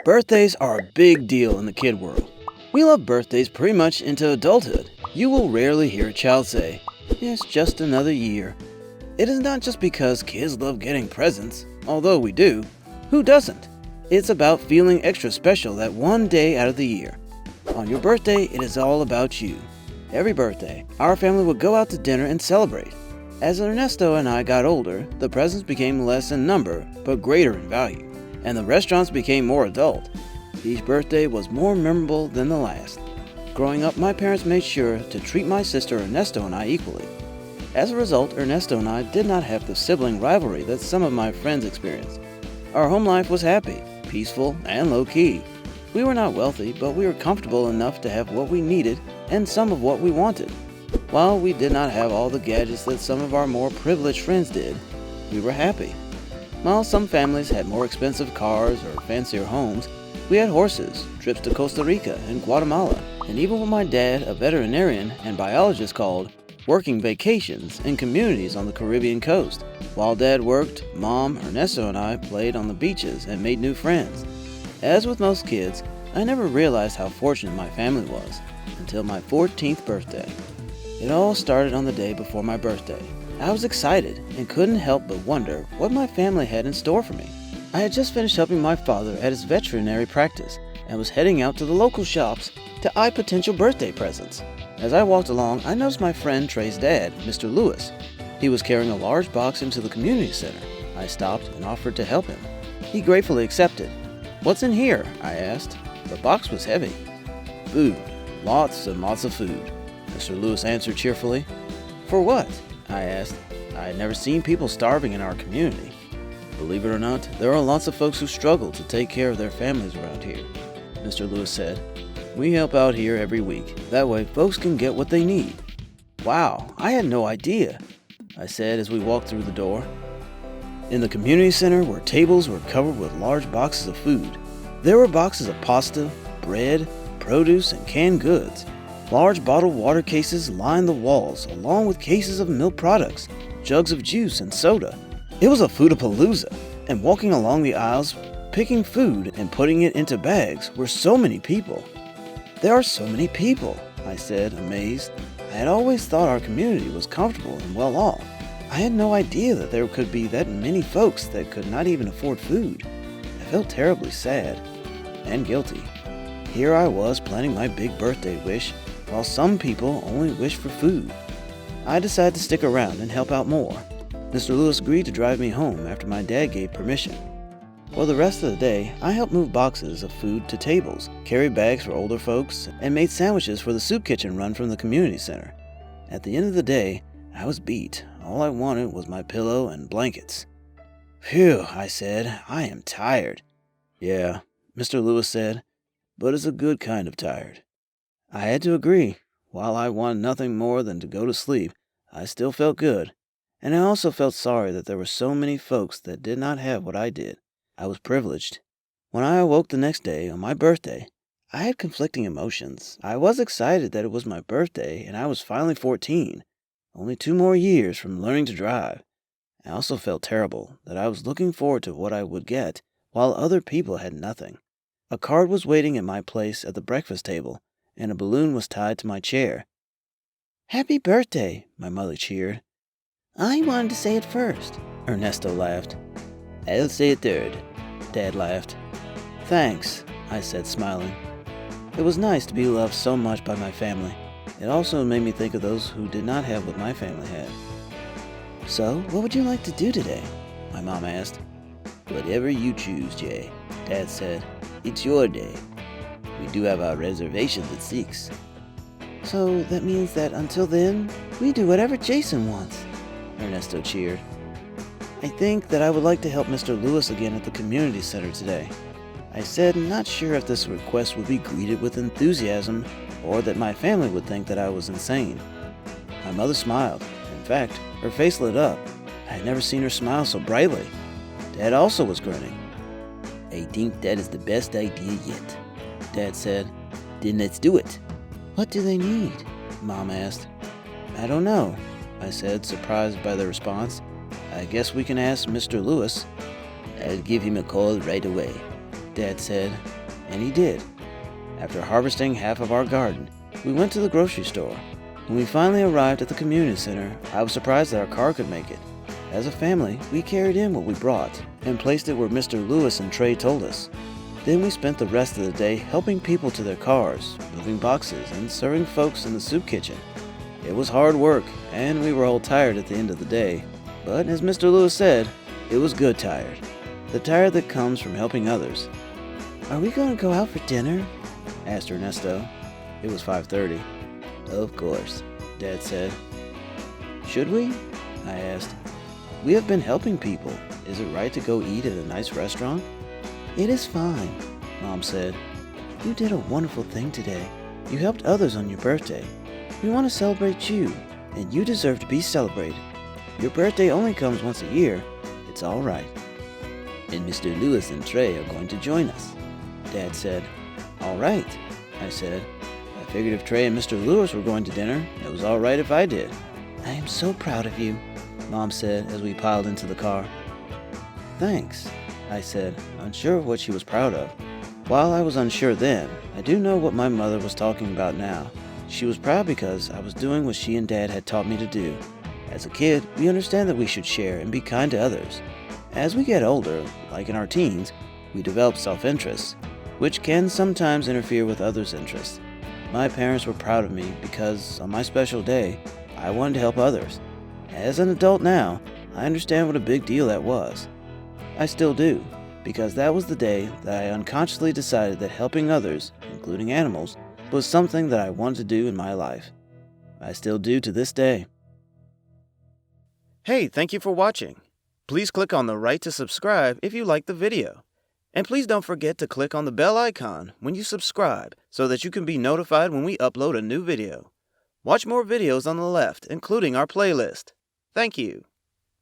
Birthdays are a big deal in the kid world. We love birthdays pretty much into adulthood. You will rarely hear a child say, "It's just another year." It is not just because kids love getting presents, although we do. Who doesn't? It's about feeling extra special that one day out of the year. On your birthday, it is all about you. Every birthday, our family would go out to dinner and celebrate. As Ernesto and I got older, the presents became less in number, but greater in value, and the restaurants became more adult. Each birthday was more memorable than the last. Growing up, my parents made sure to treat my sister Ernesto and I equally. As a result, Ernesto and I did not have the sibling rivalry that some of my friends experienced. Our home life was happy, peaceful, and low-key. We were not wealthy, but we were comfortable enough to have what we needed and some of what we wanted. While we did not have all the gadgets that some of our more privileged friends did, we were happy. While some families had more expensive cars or fancier homes, we had horses, trips to Costa Rica and Guatemala, and even with my dad, a veterinarian and biologist, called working vacations in communities on the Caribbean coast. While Dad worked, Mom, Ernesto, and I played on the beaches and made new friends. As with most kids, I never realized how fortunate my family was until my 14th birthday. It all started on the day before my birthday. I was excited and couldn't help but wonder what my family had in store for me. I had just finished helping my father at his veterinary practice and was heading out to the local shops to eye potential birthday presents. As I walked along, I noticed my friend Trey's dad, Mr. Lewis. He was carrying a large box into the community center. I stopped and offered to help him. He gratefully accepted. "What's in here?" I asked. The box was heavy. "Food. Lots and lots of food," Mr. Lewis answered cheerfully. "For what?" I asked. I had never seen people starving in our community. "Believe it or not, there are lots of folks who struggle to take care of their families around here," Mr. Lewis said. "We help out here every week. That way folks can get what they need." "Wow, I had no idea," I said as we walked through the door. In the community center, where tables were covered with large boxes of food, there were boxes of pasta, bread, produce, and canned goods. Large bottled water cases lined the walls, along with cases of milk products, jugs of juice, and soda. It was a foodapalooza, and walking along the aisles, picking food and putting it into bags were so many people. "There are so many people," I said, amazed. I had always thought our community was comfortable and well off. I had no idea that there could be that many folks that could not even afford food. I felt terribly sad and guilty. Here I was planning my big birthday wish, while some people only wished for food. I decided to stick around and help out more. Mr. Lewis agreed to drive me home after my dad gave permission. For the rest of the day, I helped move boxes of food to tables, carried bags for older folks, and made sandwiches for the soup kitchen run from the community center. At the end of the day, I was beat. All I wanted was my pillow and blankets. "Phew," I said, "I am tired." "Yeah," Mr. Lewis said, "but it's a good kind of tired." I had to agree. While I wanted nothing more than to go to sleep, I still felt good. And I also felt sorry that there were so many folks that did not have what I did. I was privileged. When I awoke the next day, on my birthday, I had conflicting emotions. I was excited that it was my birthday and I was finally 14, only 2 more years from learning to drive. I also felt terrible that I was looking forward to what I would get while other people had nothing. A card was waiting at my place at the breakfast table, and a balloon was tied to my chair. "Happy birthday," my mother cheered. "I wanted to say it first," Ernesto laughed. "I'll say it third," Dad laughed. "Thanks," I said, smiling. It was nice to be loved so much by my family. It also made me think of those who did not have what my family had. "So, what would you like to do today?" my mom asked. "Whatever you choose, Jay," Dad said. "It's your day. We do have our reservations at 6. "So that means that until then, we do whatever Jason wants," Ernesto cheered. "I think that I would like to help Mr. Lewis again at the community center today," I said, not sure if this request would be greeted with enthusiasm or that my family would think that I was insane. My mother smiled. In fact, her face lit up. I had never seen her smile so brightly. Dad also was grinning. "I think that is the best idea yet," Dad said. "Then let's do it." "What do they need?" Mom asked. "I don't know," I said, surprised by the response. "I guess we can ask Mr. Lewis." "I'll give him a call right away," Dad said, and he did. After harvesting half of our garden, we went to the grocery store. When we finally arrived at the community center, I was surprised that our car could make it. As a family, we carried in what we brought and placed it where Mr. Lewis and Trey told us. Then we spent the rest of the day helping people to their cars, moving boxes, and serving folks in the soup kitchen. It was hard work, and we were all tired at the end of the day. But as Mr. Lewis said, it was good tired. The tired that comes from helping others. "Are we going to go out for dinner?" asked Ernesto. It was 5:30. "Of course," Dad said. "Should we?" I asked. "We have been helping people. Is it right to go eat at a nice restaurant?" "It is fine," Mom said. "You did a wonderful thing today. You helped others on your birthday. We want to celebrate you, and you deserve to be celebrated. Your birthday only comes once a year. It's all right." "And Mr. Lewis and Trey are going to join us," Dad said. "All right," I said. I figured if Trey and Mr. Lewis were going to dinner, it was all right if I did. "I am so proud of you," Mom said as we piled into the car. "Thanks," I said, unsure of what she was proud of. While I was unsure then, I do know what my mother was talking about now. She was proud because I was doing what she and Dad had taught me to do. As a kid, we understand that we should share and be kind to others. As we get older, like in our teens, we develop self-interest, which can sometimes interfere with others' interests. My parents were proud of me because, on my special day, I wanted to help others. As an adult now, I understand what a big deal that was. I still do, because that was the day that I unconsciously decided that helping others, including animals, was something that I wanted to do in my life. I still do to this day. Hey, thank you for watching. Please click on the right to subscribe if you liked the video. And please don't forget to click on the bell icon when you subscribe so that you can be notified when we upload a new video. Watch more videos on the left, including our playlist. Thank you.